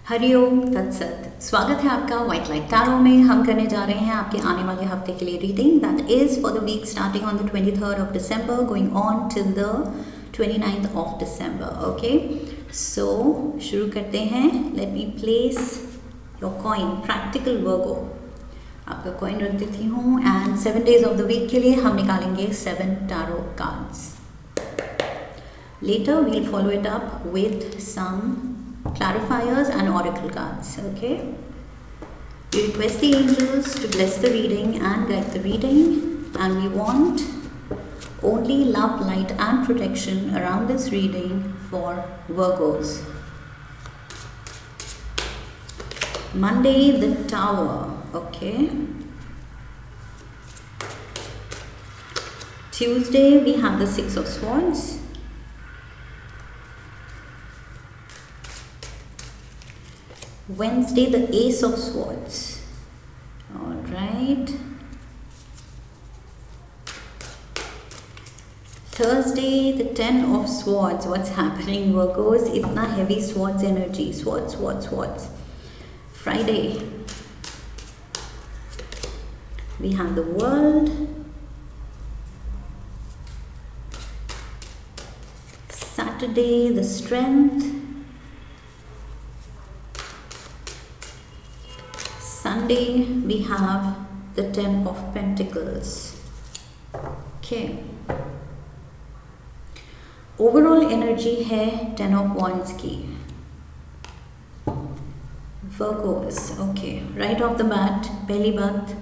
हरिओम तत्सत। स्वागत है आपका व्हाइट लाइट टैरो में। हम करने जा रहे हैं आपके आने वाले हफ्ते के लिए reading that is for the week starting on the 23rd of December going on till the 29th of December। Okay, so शुरू करते हैं। Let me place your coin, practical Virgo. आपका कॉइन रख देती हूँ and 7 days of the week के लिए हम निकालेंगे 7 tarot cards. Later we'll follow it up with some clarifiers and oracle cards. Okay, we request the angels to bless the reading and guide the reading, and we want only love, light and protection around this reading for Virgos. Monday, the Tower. Okay, Tuesday we have the Six of Swords. Wednesday, the Ace of Swords. All right. Thursday, the Ten of Swords. What's happening, Virgos? Itna heavy swords energy. Swords. Friday, we have the World. Saturday, the Strength. Sunday we have the Ten of Pentacles. Okay, overall energy है Ten of Wands की Virgos। Okay, right off the bat पहली बात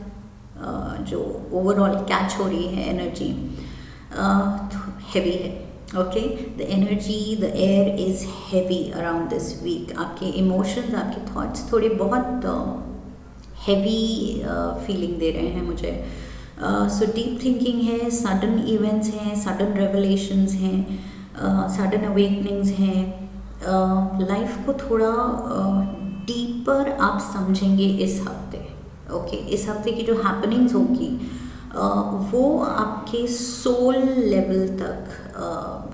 जो overall catch हो रही है energy heavy है। Okay, the energy, the air is heavy around this week. आपके इमोशंस, आपके थॉट्स थोड़े बहुत हेवी फीलिंग दे रहे हैं मुझे। सो डीप थिंकिंग है, सडन इवेंट्स हैं, सडन रेवलेशंस हैं, सडन अवेकनिंग्स हैं। लाइफ को थोड़ा डीपर आप समझेंगे इस हफ्ते। ओके, इस हफ्ते की जो हैपनिंग्स होंगी वो आपके सोल लेवल तक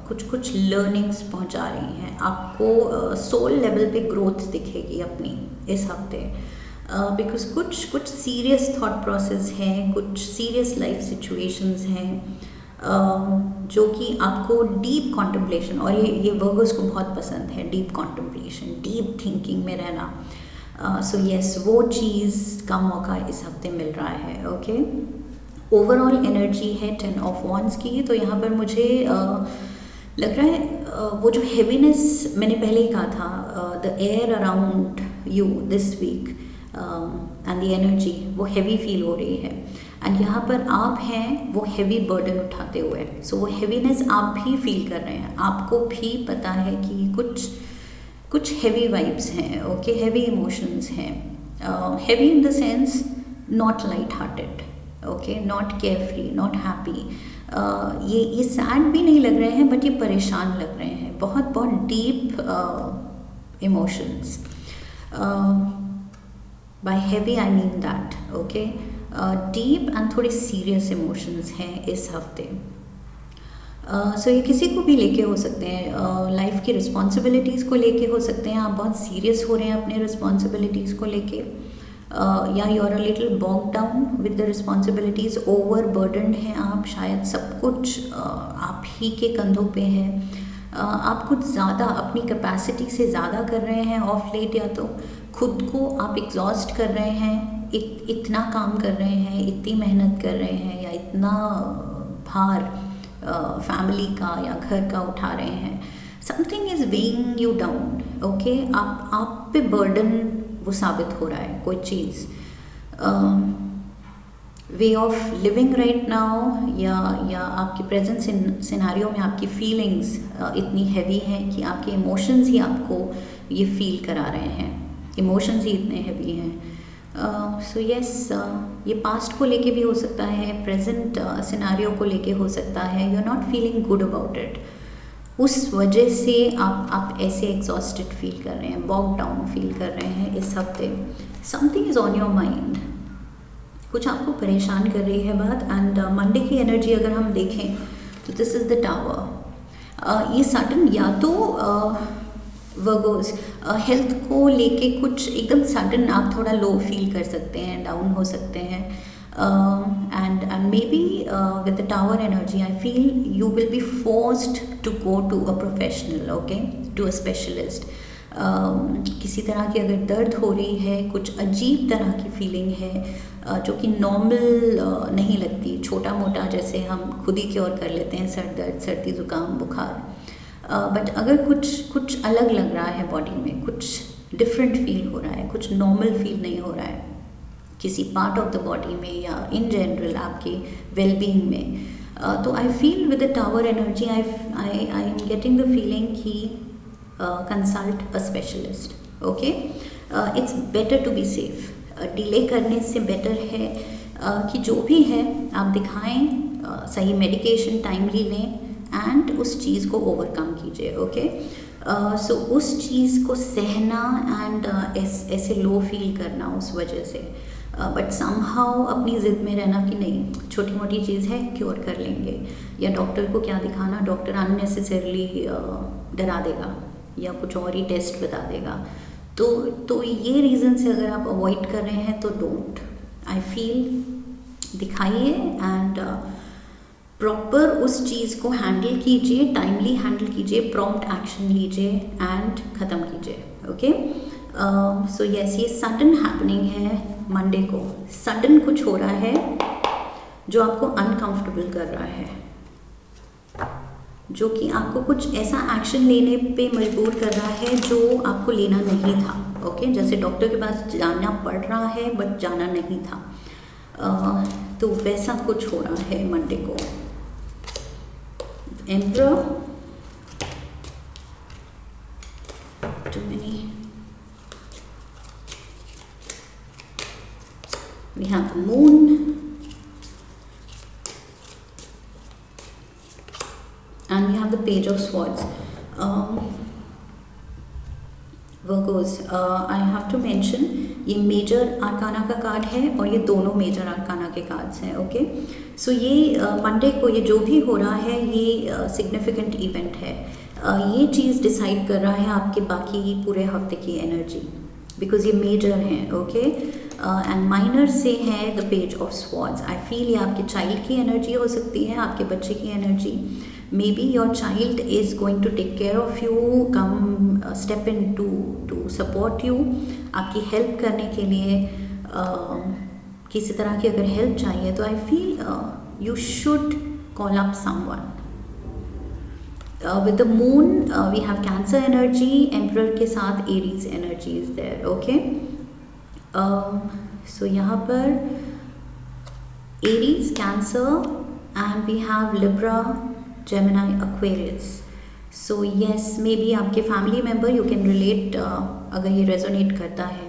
कुछ लर्निंग्स पहुंचा रही हैं। आपको सोल लेवल पे ग्रोथ दिखेगी अपनी इस हफ्ते। बिकॉज कुछ सीरियस थॉट प्रोसेस हैं, कुछ सीरियस लाइफ सिचुएशंस हैं जो कि आपको डीप कॉन्टेम्पलेशन, और ये वर्गोस को बहुत पसंद है डीप कॉन्टेम्पलेशन, डीप थिंकिंग में रहना। सो यस, वो चीज़ का मौका इस हफ्ते मिल रहा है। ओके, ओवरऑल एनर्जी है टेन ऑफ वॉन्ड्स की। तो यहाँ पर मुझे लग रहा है वो जो हेवीनेस मैंने पहले ही कहा था, the air around you this week and the energy, वो हैवी फील हो रही है। एंड यहाँ पर आप हैं वो हैवी बर्डन उठाते हुए। सो वो हैवीनेस आप भी फील कर रहे हैं। आपको भी पता है कि कुछ हैवी वाइब्स हैं। ओके, हैवी इमोशंस हैं। Heavy in the sense not light hearted, okay, not care free, not happy. ये सैड भी नहीं लग रहे हैं, बट ये परेशान लग रहे हैं। बहुत deep emotions. By heavy I mean that, okay, deep and थोड़े serious emotions हैं इस हफ्ते। सो ये किसी को भी लेके हो सकते हैं, लाइफ की रिस्पॉन्सिबिलिटीज़ को लेके हो सकते हैं। आप बहुत सीरियस हो रहे हैं अपने रिस्पॉन्सिबिलिटीज़ को लेके, या you are a little bog down with the responsibilities, overburdened हैं आप। शायद सब कुछ आप ही के कंधों पे है। आप कुछ ज़्यादा अपनी कैपेसिटी से ज़्यादा कर रहे हैं ऑफ लेट, या तो खुद को आप एग्जॉस्ट कर रहे हैं, इतना काम कर रहे हैं, इतनी मेहनत कर रहे हैं, या इतना भार फैमिली का या घर का उठा रहे हैं। Something is weighing you down. Okay, आप पे बर्डन वो साबित हो रहा है कोई चीज़। Way of living right now, या आपके प्रेजेंट सिनारियो में आपकी फीलिंग्स इतनी हैवी हैं कि आपके इमोशंस ही आपको ये फील करा रहे हैं। इमोशंस ही इतने हैवी हैं। सो यस, ये पास्ट को लेके भी हो सकता है, प्रेजेंट सिनारियो को लेके हो सकता है। You are not feeling good about it. उस वजह से आप ऐसे एग्जॉस्टेड फील कर रहे हैं, बॉग डाउन फील कर रहे हैं इस हफ्ते। Something is on your mind, कुछ आपको परेशान कर रही है बात। एंड मंडे की एनर्जी अगर हम देखें तो दिस इज़ द टावर। ये सडन या तो वर्गोस हेल्थ को लेके कुछ एकदम सडन आप थोड़ा लो फील कर सकते हैं, डाउन हो सकते हैं, and maybe with the tower energy I feel you will be forced to go to a professional, okay, to a specialist. किसी तरह की अगर दर्द हो रही है, कुछ अजीब तरह की फीलिंग है जो कि नॉर्मल नहीं लगती, छोटा मोटा जैसे हम खुद ही क्योर कर लेते हैं, सर दर्द, सर्दी ज़ुकाम, बुखार, बट अगर कुछ अलग लग रहा है बॉडी में, कुछ डिफरेंट फील हो रहा है, कुछ नॉर्मल फील नहीं हो रहा है किसी पार्ट ऑफ द बॉडी में या इन जनरल आपके वेलबींग में, तो I feel with the tower energy I am getting the feeling कि consult a specialist, okay. It's better to be safe. Delay करने से बेटर है कि जो भी है आप दिखाएं, सही मेडिकेशन टाइमली लें एंड उस चीज़ को ओवरकम कीजिए, ओके. सो उस चीज़ को सहना एंड ऐसे लो फील करना उस वजह से, बट समहाउ अपनी ज़िद में रहना कि नहीं, छोटी मोटी चीज़ है, क्योर कर लेंगे, या डॉक्टर को क्या दिखाना, डॉक्टर अननेसेसरली डरा देगा या कुछ और ही टेस्ट बता देगा. तो ये रीज़न से अगर आप अवॉइड कर रहे हैं तो डोंट. आई फील दिखाइए एंड प्रॉपर उस चीज़ को हैंडल कीजिए, टाइमली हैंडल कीजिए, प्रॉम्प्ट एक्शन लीजिए एंड ख़त्म कीजिए, ओके. सो यस, ये सडन हैपनिंग है मंडे को. सडन कुछ हो रहा है जो आपको अनकंफर्टेबल कर रहा है, जो कि आपको कुछ ऐसा एक्शन लेने पे मजबूर कर रहा है जो आपको लेना नहीं था, ओके. जैसे डॉक्टर के पास जाना पड़ रहा है बट जाना नहीं था, तो वैसा कुछ हो रहा है मंडे को. Emperor, too many. We have the moon, and we have the page of swords. Virgos, I have to mention ये मेजर आर्काना का कार्ड है और ये दोनों मेजर आर्काना के कार्ड्स हैं, ओके. सो ये मंडे को ये जो भी हो रहा है ये सिग्निफिकेंट इवेंट है. ये चीज़ डिसाइड कर रहा है आपके बाकी पूरे हफ्ते की एनर्जी, बिकॉज ये मेजर हैं, ओके. एंड माइनर से है the page of swords. I feel ये आपके चाइल्ड की एनर्जी हो सकती है, आपके बच्चे की energy. Maybe your child is going to take care of you, come step in to support you, आपकी हेल्प करने के लिए. किसी तरह की अगर हेल्प चाहिए तो I feel you should call up someone. With the moon we have Cancer energy, emperor के साथ Aries energy is there, okay. So यहाँ पर Aries, Cancer, and we have Libra, Gemini, Aquarius. So yes, maybe आपके family member, you can relate अगर ये resonate करता है,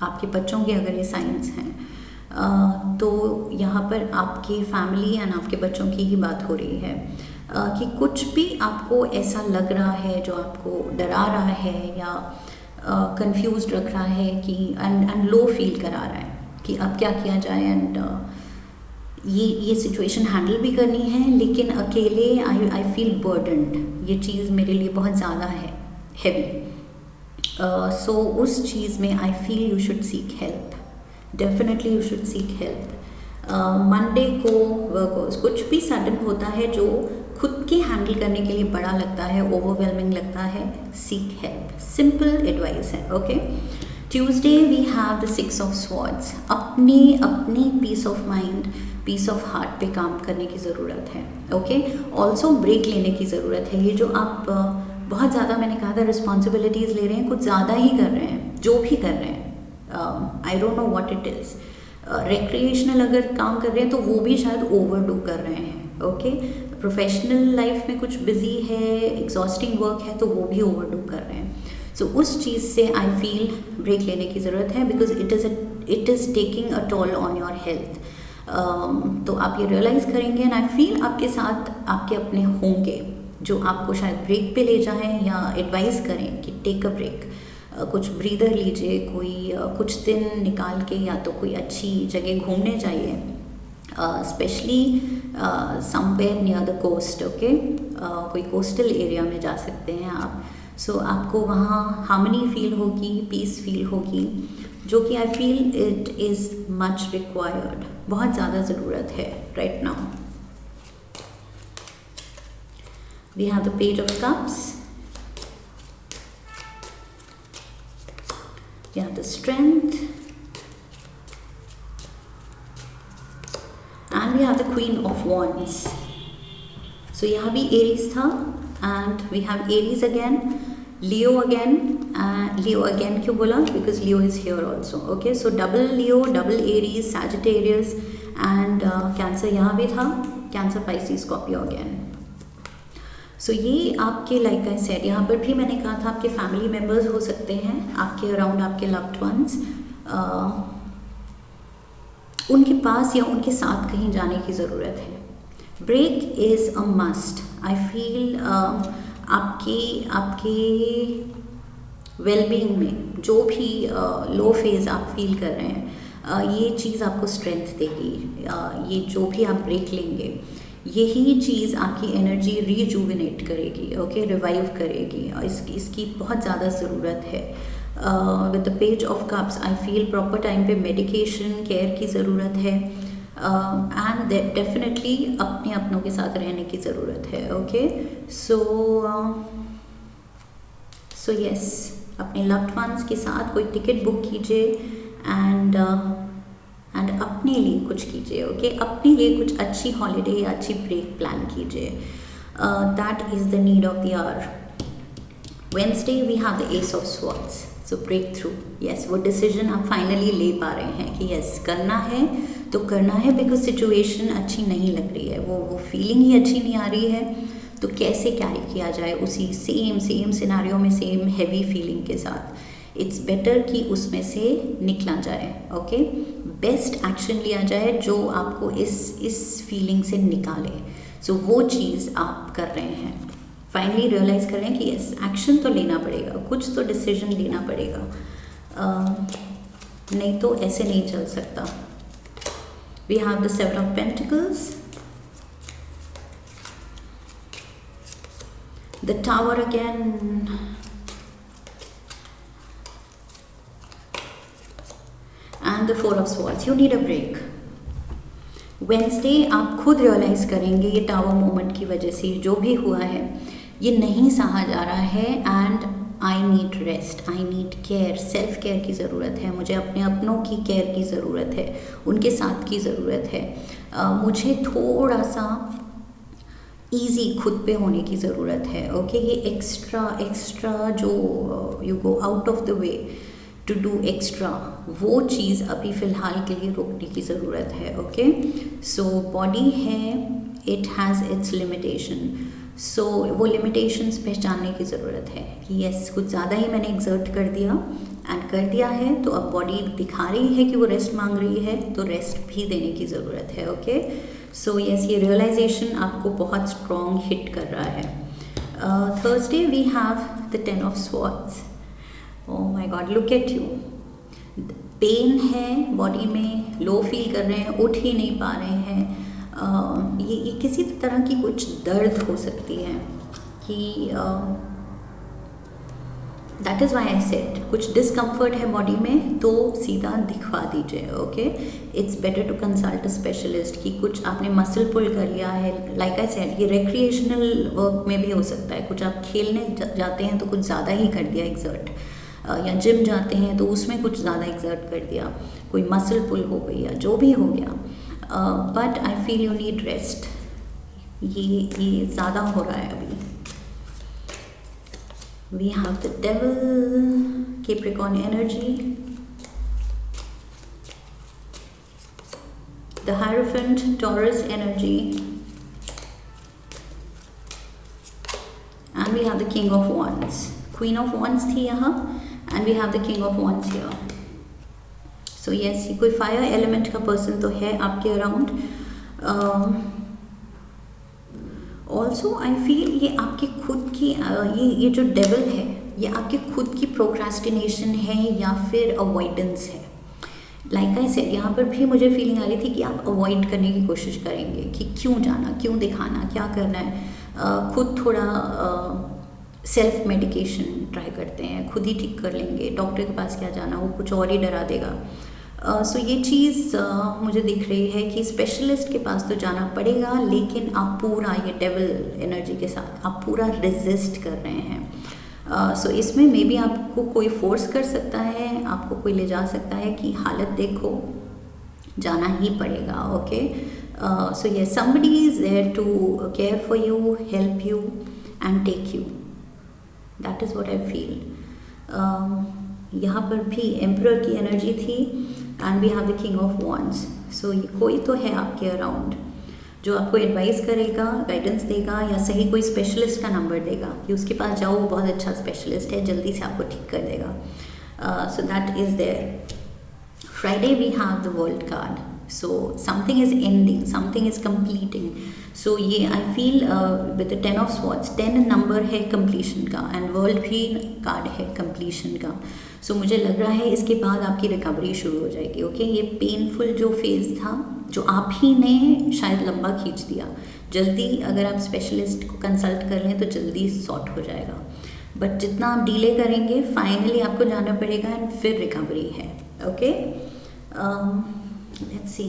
आपके बच्चों के अगर ये साइंस हैं, तो यहाँ पर आपकी फैमिली एंड आपके बच्चों की ही बात हो रही है कि कुछ भी आपको ऐसा लग रहा है जो आपको डरा रहा है या कंफ्यूज्ड रख रहा है कि एंड लो फील करा रहा है कि अब क्या किया जाए, एंड ये सिचुएशन हैंडल भी करनी है लेकिन अकेले आई फील बर्डन्ड, ये चीज़ मेरे लिए बहुत ज़्यादा है, हैवी. सो उस चीज़ में आई feel you should seek help, definitely you should seek help. Monday को वर्कर्स कुछ भी सडन होता है जो खुद के हैंडल करने के लिए बड़ा लगता है, ओवरवेलमिंग लगता है, सीक हेल्प. सिंपल एडवाइस है, okay. Tuesday we have the 6 of swords. अपनी peace of mind, peace of heart पे काम करने की ज़रूरत है, ओके. ऑल्सो ब्रेक लेने की ज़रूरत है. ये जो आप बहुत ज़्यादा, मैंने कहा था, रिस्पॉन्सिबिलिटीज़ ले रहे हैं, कुछ ज़्यादा ही कर रहे हैं, जो भी कर रहे हैं, I don't know what it is. Recreational अगर काम कर रहे हैं तो वो भी शायद ओवरडू कर रहे हैं, ओके. प्रोफेशनल लाइफ में कुछ बिजी है, एग्जॉस्टिंग वर्क है, तो वो भी ओवरडू कर रहे हैं. सो उस चीज़ से आई फील ब्रेक लेने की ज़रूरत है, because it is taking a tall on your health. तो आप ये रियलाइज़ करेंगे एंड आई फील आपके साथ आपके अपने होंगे जो आपको शायद ब्रेक पे ले जाएं या एडवाइस करें कि टेक अ ब्रेक, कुछ ब्रीदर लीजिए, कोई कुछ दिन निकाल के या तो कोई अच्छी जगह घूमने जाइए, specially somewhere near the coast, okay. कोई कोस्टल एरिया में जा सकते हैं आप, सो आपको वहाँ हार्मनी फील होगी, पीस फील होगी, जो कि I feel it is much required, बहुत ज़्यादा ज़रूरत है right now. We have the page of cups, we have the strength, and we have the queen of wands. So यहाँ भी एरीज था and we have Aries again, Leo again, Leo again क्यों बोला, because Leo is here also. Okay, so double Leo, double Aries, Sagittarius and cancer यहाँ भी था, cancer, Pisces, Scorpio again. सो ये आपके लाइक आई सेड, यहाँ पर भी मैंने कहा था आपके फैमिली मेम्बर्स हो सकते हैं, आपके अराउंड आपके लव्ड वंस, उनके पास या उनके साथ कहीं जाने की ज़रूरत है। Break is a must, I feel आपके वेलबींग में जो भी लो फेज़ आप फील कर रहे हैं, ये चीज़ आपको स्ट्रेंथ देगी। ये जो भी आप ब्रेक लेंगे, यही चीज़ आपकी एनर्जी रीजुविनेट करेगी, ओके, रिवाइव करेगी, और इसकी बहुत ज़्यादा ज़रूरत है। With the page of cups I feel proper time पे मेडिकेशन केयर की ज़रूरत है, एंड डेफिनेटली अपने अपनों के साथ रहने की ज़रूरत है। ओके, सो यस, अपने लव्ड वंस के साथ कोई टिकट बुक कीजिए एंड अपने लिए कुछ कीजिए। ओके, अपने लिए कुछ अच्छी हॉलीडे या अच्छी ब्रेक प्लान कीजिए। That is the need of the hour. Wednesday we have the ace of swords, so break through, yes, वो डिसीजन आप फाइनली ले पा रहे हैं कि यस करना है तो करना है, बिकॉज सिचुएशन अच्छी नहीं लग रही है, वो फीलिंग ही अच्छी नहीं आ रही है, तो कैसे कैरी किया जाए उसी सेम सिनारियो में, सेम हैवी फीलिंग के साथ। इट्स बेटर कि उसमें से निकला जाए। ओके, बेस्ट एक्शन लिया जाए जो आपको इस फीलिंग से निकाले। सो वो चीज़ आप कर रहे हैं, फाइनली रियलाइज़ कर रहे हैं कि यस एक्शन तो लेना पड़ेगा, कुछ तो डिसीजन लेना पड़ेगा, नहीं तो ऐसे नहीं चल सकता। We have the seven of pentacles, the tower again, and the four of swords. You need a break. Wednesday आप खुद रियलाइज़ करेंगे ये टावर मोमेंट की वजह से जो भी हुआ है ये नहीं सहा जा रहा है, and I need rest, I need care, self care की ज़रूरत है, मुझे अपने अपनों की केयर की ज़रूरत है, उनके साथ की ज़रूरत है, मुझे थोड़ा सा ईजी खुद पे होने की ज़रूरत है। ओके, ये एक्स्ट्रा जो you go out of the way to do extra, वो चीज़ अभी फ़िलहाल के लिए रोकने की ज़रूरत है। ओके, सो बॉडी है, इट हैज़ इट्स लिमिटेशन, सो वो लिमिटेशंस पहचानने की ज़रूरत है कि यस कुछ ज़्यादा ही मैंने एक्सर्ट कर दिया एंड कर दिया है, तो अब बॉडी दिखा रही है कि वो रेस्ट मांग रही है, तो रेस्ट भी देने की ज़रूरत है। ओके, सो यस, ये रियलाइजेशन आपको बहुत स्ट्रॉन्ग हिट कर रहा है। Thursday we have the 10 of swords. Oh my god, look at you, pain है बॉडी में, लो फील कर रहे हैं, उठ ही नहीं पा रहे हैं, ये किसी तरह की कुछ दर्द हो सकती है कि that is why I said कुछ डिस्कम्फर्ट है बॉडी में, तो सीधा दिखवा दीजिए। Okay, it's better to consult a specialist कि कुछ आपने मसल पुल कर लिया है, लाइक आई सेड ये रिक्रिएशनल वर्क में भी हो सकता है, कुछ आप खेलने जाते हैं तो कुछ ज़्यादा ही कर दिया एक्सर्ट, या जिम जाते हैं तो उसमें कुछ ज़्यादा एक्सर्ट कर दिया, कोई मसल पुल हो गई या जो भी हो गया, but I feel you need rest, ये ज़्यादा हो रहा है अभी। We have the Devil, Capricorn energy, the Hierophant, Taurus energy, and we have the King of Wands. Queen of Wands थी यहाँ, and we have the King of Wands here. So yes, ये कोई फायर एलिमेंट का person तो है आपके around. Also I feel ये आपकी खुद की ये जो डेविल है ये आपकी खुद की प्रोक्रास्टिनेशन है या फिर अवॉइडेंस है। लाइक आई सेड यहाँ पर भी मुझे फीलिंग आ रही थी कि आप अवॉइड करने की कोशिश करेंगे कि क्यों जाना, क्यों दिखाना, क्या करना है, खुद थोड़ा सेल्फ मेडिकेशन ट्राई करते हैं, खुद ही ठीक कर लेंगे, डॉक्टर के पास क्या जाना, वो कुछ और ही डरा देगा। सो ये चीज़ मुझे दिख रही है कि स्पेशलिस्ट के पास तो जाना पड़ेगा, लेकिन आप पूरा ये डेविल एनर्जी के साथ आप पूरा रेजिस्ट कर रहे हैं। सो इसमें मे बी आपको कोई फोर्स कर सकता है, आपको कोई ले जा सकता है कि हालत देखो, जाना ही पड़ेगा। ओके, सो ये somebody is there to care for you, help you and take you. That is what I feel. यहाँ पर भी एम्परर की एनर्जी थी and we have the king of wands. So कोई तो है आपके अराउंड जो आपको एडवाइस करेगा, गाइडेंस देगा, या सही कोई स्पेशलिस्ट का नंबर देगा कि उसके पास जाओ, वो बहुत अच्छा स्पेशलिस्ट है, जल्दी से आपको ठीक कर देगा। So that is there. Friday we have the world card, so something is ending, something is completing. So ये I feel with the 10 of swords, 10 number है completion का and world भी कार्ड है completion का। So मुझे लग रहा है इसके बाद आपकी रिकवरी शुरू हो जाएगी। ओके, ये पेनफुल जो फेज़ था, जो आप ही ने शायद लंबा खींच दिया, जल्दी अगर आप स्पेशलिस्ट को कंसल्ट कर लें तो जल्दी सॉर्ट हो जाएगा। बट जितना आप डिले करेंगे, फाइनली आपको जाना पड़ेगा एंड फिर रिकवरी है। ओके, लेट्स सी,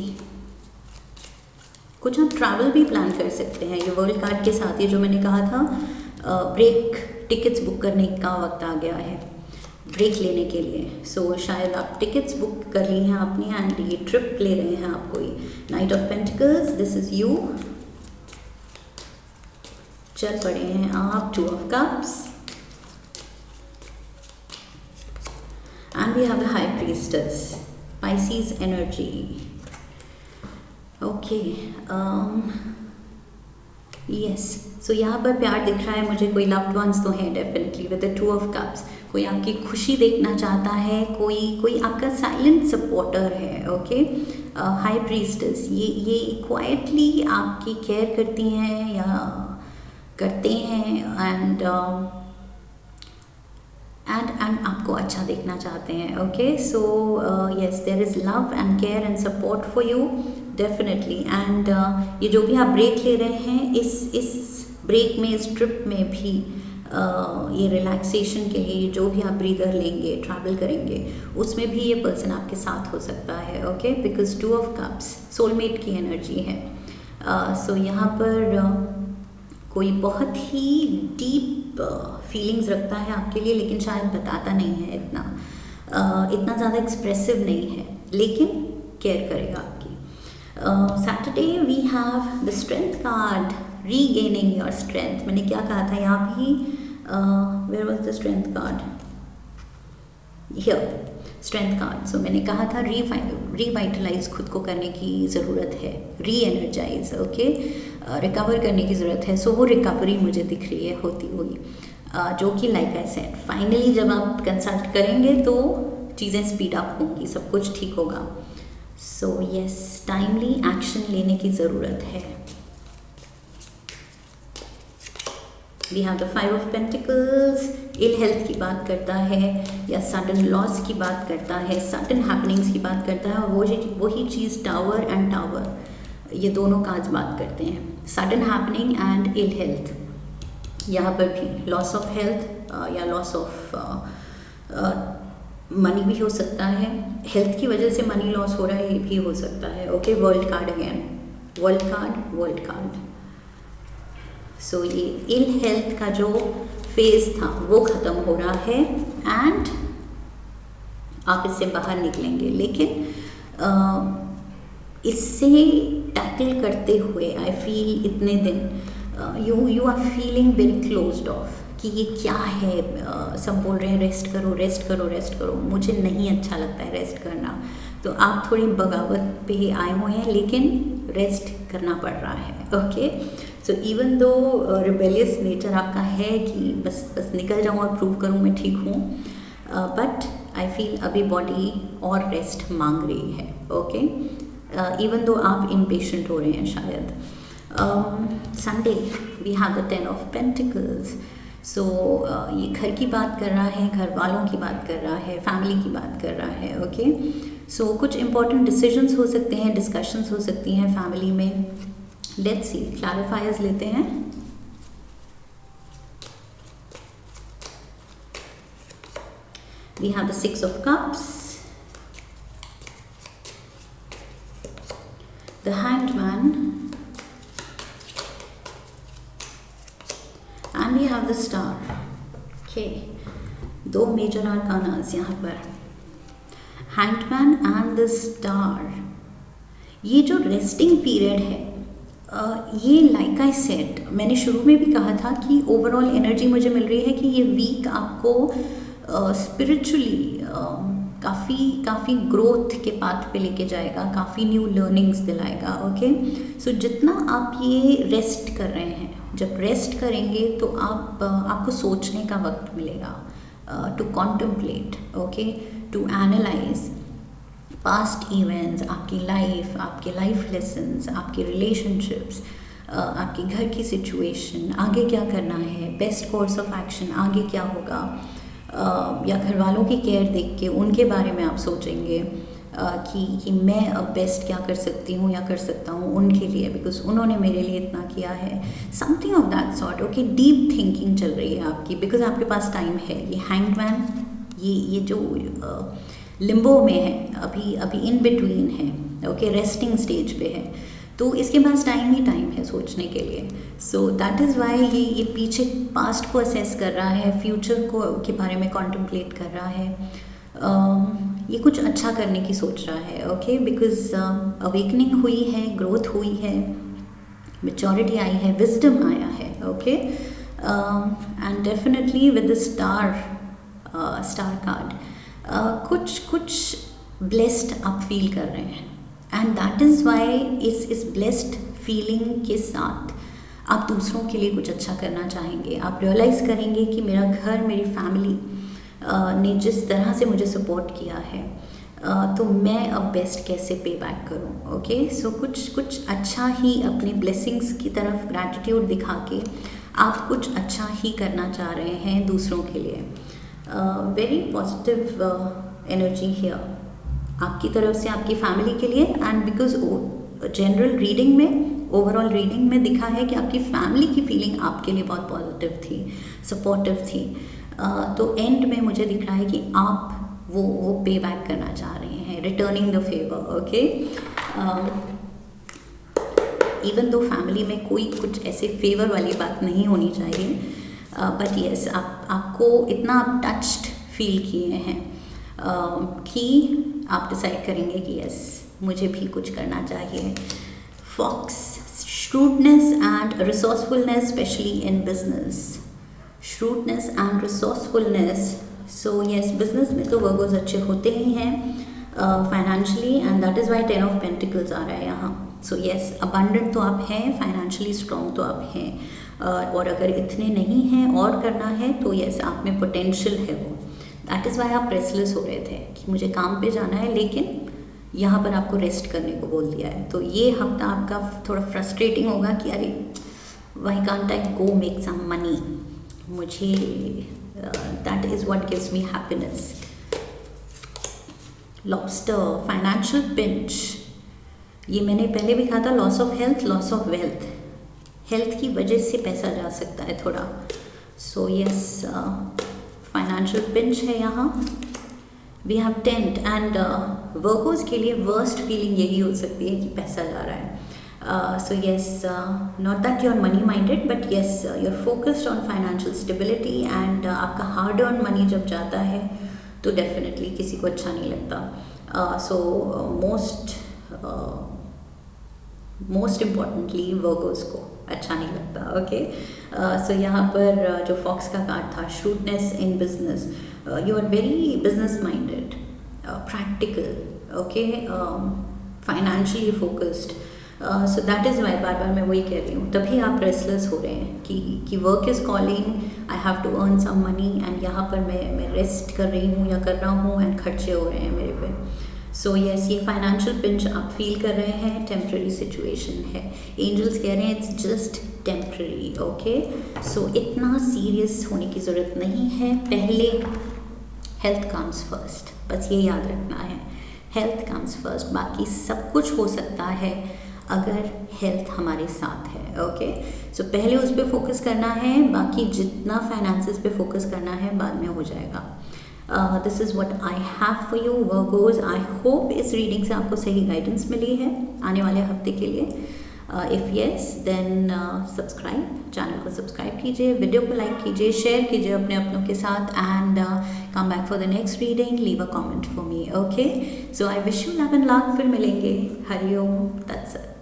कुछ आप ट्रैवल भी प्लान कर सकते हैं ये वर्ल्ड कार्ड के साथ। ये जो मैंने कहा था, ब्रेक टिकट्स बुक करने का वक्त आ गया है ब्रेक लेने के लिए। सो शायद आप टिकट्स बुक कर ली हैं आपने एंड ये ट्रिप ले रहे हैं आप कोई। Night of pentacles, this is you, चल पड़े हैं आप। 2 of cups and we have the high priestess, Pisces energy. Okay, yes, so यहाँ पर प्यार दिख रहा है मुझे, कोई loved ones तो हैं definitely with the 2 of cups। कोई आपकी खुशी देखना चाहता है, कोई आपका साइलेंट सपोर्टर है। ओके, हाई प्रीस्टेस ये क्वाइटली आपकी केयर करती हैं या करते हैं एंड आपको अच्छा देखना चाहते हैं। Okay, so yes, there is love and care and support for you definitely. And ये जो भी आप ब्रेक ले रहे हैं, इस ब्रेक में, इस ट्रिप में भी ये रिलैक्सेशन के लिए जो भी आप ब्रीदर लेंगे, ट्रैवल करेंगे, उसमें भी ये पर्सन आपके साथ हो सकता है। Okay, because 2 of cups soulmate की एनर्जी है। सो यहाँ पर कोई बहुत ही डीप फीलिंग्स रखता है आपके लिए, लेकिन शायद बताता नहीं है इतना ज़्यादा एक्सप्रेसिव नहीं है, लेकिन केयर करेगा आपकी। Saturday we have the strength card, regaining your strength. मैंने क्या कहा था यहाँ भी, where was the strength card, here strength card. So मैंने कहा था रिवाइटलाइज खुद को करने की ज़रूरत है, री एनर्जाइज, ओके, रिकवर करने की ज़रूरत है। सो वो रिकवरी मुझे दिख रही है होती हुई, जो कि लाइक आई सेड, फाइनली जब आप कंसल्ट करेंगे तो चीज़ें स्पीड अप होंगी, सब कुछ ठीक होगा। सो यस, टाइमली एक्शन लेने की ज़रूरत है। We have the 5 of pentacles, ill health की बात करता है या सडन लॉस की बात करता है, सडन हैपनिंग्स की बात करता है, और वही चीज़ टावर एंड टावर, ये दोनों कार्ड्स बात करते हैं, sudden happening and ill health. यहाँ पर भी लॉस ऑफ हेल्थ या लॉस ऑफ मनी भी हो सकता है, हेल्थ की वजह से मनी लॉस हो रहा है, ये भी हो सकता है। Okay, world card again, world card. So ये इल हेल्थ का जो फेज था वो ख़त्म हो रहा है एंड आप इससे बाहर निकलेंगे, लेकिन इससे टैकल करते हुए आई फील इतने दिन you are feeling very closed off कि ये क्या है। सब बोल रहे हैं रेस्ट करो, मुझे नहीं अच्छा लगता है रेस्ट करना, तो आप थोड़ी बगावत पे आए हुए हैं, लेकिन रेस्ट करना पड़ रहा है। Okay, so even though rebellious nature आपका है कि बस निकल जाऊँ और प्रूव करूँ मैं ठीक हूँ, बट आई फील अभी बॉडी और रेस्ट मांग रही है। ओके, इवन दो आप इम्पेशेंट हो रहे हैं शायद। Sunday we have the 10 of pentacles. So ये घर की बात कर रहा है, घर वालों की बात कर रहा है, फैमिली की बात कर रहा है। ओके, सो कुछ इंपॉर्टेंट डिसीजंस हो सकते हैं, डिस्कशंस हो सकती हैं फैमिली में। लेट्स सी, क्लैरिफायर्स लेते हैं। We have the Six of Cups, the Hanged Man, and we have the Star. Okay, दो मेजर आर्कानास यहाँ पर, Hanged Man and the Star. ये जो रेस्टिंग पीरियड है, ये लाइक आई सेड, मैंने शुरू में भी कहा था कि ओवरऑल एनर्जी मुझे मिल रही है कि ये वीक आपको स्पिरिचुअली काफ़ी ग्रोथ के पाथ पे लेके जाएगा, काफ़ी न्यू लर्निंग्स दिलाएगा. ओके, सो जितना आप ये रेस्ट कर रहे हैं, जब रेस्ट करेंगे तो आपको सोचने का वक्त मिलेगा, to contemplate, okay, to analyse past events, आपकी लाइफ, आपके लाइफ लेसन्स, आपके रिलेशनशिप्स, आपके घर की सिचुएशन, आगे क्या करना है, बेस्ट कोर्स ऑफ एक्शन, आगे क्या होगा, या घर वालों की केयर देख के उनके बारे में आप सोचेंगे कि मैं अब बेस्ट क्या कर सकती हूँ या कर सकता हूँ उनके लिए, बिकॉज उन्होंने मेरे लिए इतना किया है, something of that sort. Okay, deep thinking चल रही है आपकी, बिकॉज आपके पास टाइम है. ये हैंग्ड मैन, ये जो लिम्बो में है, अभी इन बिटवीन है, ओके, रेस्टिंग स्टेज पे है, तो इसके पास टाइम ही टाइम है सोचने के लिए. सो दैट इज़ वाई ये पीछे पास्ट को असेस कर रहा है, फ्यूचर को के बारे में कॉन्टम्पलेट कर रहा है, ये कुछ अच्छा करने की सोच रहा है. ओके, बिकॉज अवेकनिंग हुई है, ग्रोथ हुई है, मेच्योरिटी आई है, विजडम आया है. Okay, and definitely with the star card कुछ ब्लेस्ड आप फील कर रहे हैं, एंड दैट इज़ वाई इस ब्लेस्ड फीलिंग के साथ आप दूसरों के लिए कुछ अच्छा करना चाहेंगे. आप रियलाइज़ करेंगे कि मेरा घर, मेरी फैमिली ने जिस तरह से मुझे सपोर्ट किया है, तो मैं अब बेस्ट कैसे पे बैक करूँ. ओके, सो कुछ अच्छा ही अपने ब्लेसिंग्स की तरफ ग्रैटिट्यूड दिखा के आप कुछ अच्छा ही करना चाह रहे हैं दूसरों के लिए. वेरी पॉजिटिव एनर्जी हियर आपकी तरफ से आपकी फैमिली के लिए, एंड बिकॉज जनरल रीडिंग में, ओवरऑल रीडिंग में दिखा है कि आपकी फैमिली की फीलिंग आपके लिए बहुत पॉजिटिव थी, सपोर्टिव थी. तो एंड में मुझे दिख रहा है कि आप वो पे बैक करना चाह रहे हैं, returning the favour. Okay, even though family में कोई कुछ ऐसे फेवर वाली बात नहीं होनी चाहिए, बट येस आपको इतना आप टच्ड फील किए हैं कि आप डिसाइड करेंगे कि यस मुझे भी कुछ करना चाहिए. Fox, shrewdness and resourcefulness, especially in business. Shrewdness and resourcefulness. So yes, business में तो वर्गोज अच्छे होते ही हैं financially, and that is Y 10 of Pentacles आ रहा है यहाँ. सो येस, अबंडेंट तो आप हैं, फाइनेंशियली स्ट्रॉन्ग तो आप हैं, और अगर इतने नहीं हैं और करना है तो येस आप में पोटेंशियल है वो. दैट इज़ वाई आप रेस्टलेस हो रहे थे कि मुझे काम पे जाना है, लेकिन यहाँ पर आपको रेस्ट करने को बोल दिया है. तो ये हफ्ता आपका थोड़ा फ्रस्ट्रेटिंग होगा कि अरे why can't I go make some money, मुझे that is what gives me happiness. Lobster, financial pinch, ये मैंने पहले भी कहा था, loss of health, loss of wealth, health की वजह से पैसा जा सकता है थोड़ा. सो यस, फाइनेंशियल पिंच है यहाँ. We have tent, and workers के लिए वर्स्ट फीलिंग यही हो सकती है कि पैसा जा रहा है. So yes, not that you are money minded, but yes you are focused on financial stability, and आपका हार्ड अर्न मनी जब जाता है तो डेफिनेटली किसी को अच्छा नहीं लगता. सो मोस्ट इम्पॉर्टेंटली वर्कर्स को अच्छा नहीं लगता. ओके, सो यहाँ पर जो फॉक्स का कार्ड था, shrewdness in business, you are very business minded, practical, okay, financially focused. So that is why बार बार मैं वही कह रही हूँ, तभी आप रेस्टलेस हो रहे हैं कि work is calling, I have to earn some money, and यहाँ पर मैं रेस्ट कर रही हूँ या कर रहा हूँ, एंड खर्चे हो रहे हैं मेरे पे. सो येस, ये फाइनेंशियल पिंच आप फील कर रहे हैं, टेम्प्रेरी सिचुएशन है. एंजल्स कह रहे हैं इट्स जस्ट टेम्प्रेरी. ओके, सो इतना सीरियस होने की ज़रूरत नहीं है. पहले हेल्थ कम्स फर्स्ट, बस ये याद रखना है, हेल्थ कम्स फर्स्ट. बाकी सब कुछ हो सकता है अगर हेल्थ हमारे साथ है. ओके, सो पहले उस पर फोकस करना है, बाकी जितना फाइनेंसेस पे फोकस करना है बाद में हो जाएगा. This is what I have for you Virgos. I hope इस रीडिंग से आपको सही गाइडेंस मिली है आने वाले हफ्ते के लिए। If yes then subscribe, channel को सब्सक्राइब कीजिए, वीडियो को लाइक कीजिए, शेयर कीजिए अपने अपनों के साथ, and come back for the next reading, leave a comment for me. Okay, so I wish you love and luck. फिर मिलेंगे। हरिओम तत्सत।